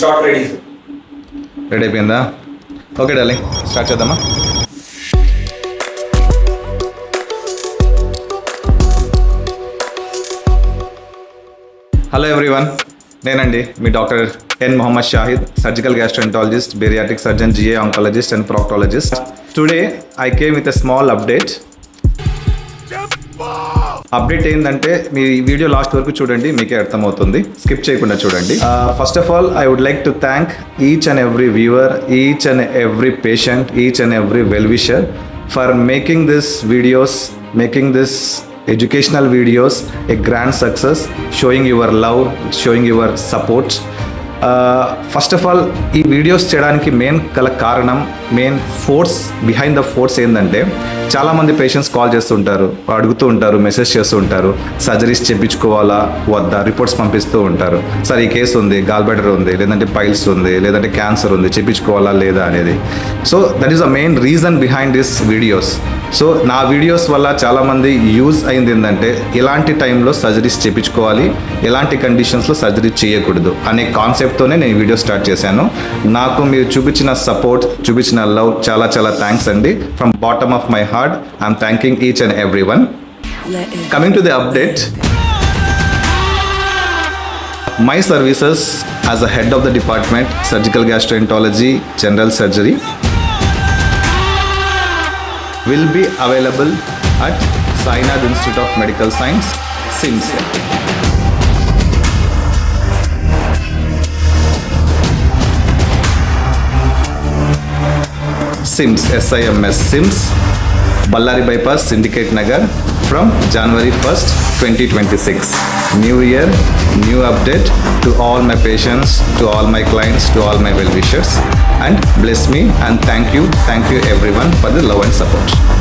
Short ready. Ready అయిపోయిందా? Okay darling, start చేద్దామా? Hello everyone, నేనండి మీ doctor N Mohammad Shahid, surgical gastroenterologist, bariatric surgeon, GI oncologist and proctologist. Today I came with a small update. Update ఏంటంటే మీ video last వరకు చూడండి, మీకే అర్థమవుతుంది, స్కిప్ చేయకుండా చూడండి. First of all I would like to thank each and every viewer, each and every patient, each and every well wisher for making this videos, making this educational videos a grand success, showing your love, showing your support. First of all ఈ videos చేయడానికి main కారణం, main force, behind the force ఏంటంటే చాలామంది patients call చేస్తుంటారు, అడుగుతూ ఉంటారు, message చేస్తూ ఉంటారు, సర్జరీస్ చేయించుకోవాలా వద్దా, రిపోర్ట్స్ పంపిస్తూ ఉంటారు. సార్ ఈ కేసు ఉంది, గాల్బ్లాడర్ ఉంది, లేదంటే పైల్స్ ఉంది, లేదంటే క్యాన్సర్ ఉంది, చేయించుకోవాలా లేదా అనేది. So that is the main reason behind this videos. So నా వీడియోస్ వల్ల చాలామంది యూజ్ అయింది ఏంటంటే ఎలాంటి టైంలో సర్జరీస్ చేయించుకోవాలి, ఎలాంటి కండిషన్స్లో సర్జరీ చేయకూడదు అనే కాన్సెప్ట్తోనే నేను వీడియో స్టార్ట్ చేశాను. నాకు మీరు చూపించిన సపోర్ట్, చూపించిన లవ్ చాలా చాలా థ్యాంక్స్ అండి. From bottom of my heart I'm thanking each and every one. Coming to the update, my services as a head of the department, surgical gastroenterology, general surgery, will be available at Sainath Institute of Medical Science, SIMS. SIMS, SIMS, SIMS, Ballari Bypass, Syndicate Nagar, from January 1st, 2026. New year, new update to all my patients, to all my clients, to all my well-wishers, and bless me and thank you everyone for the love and support.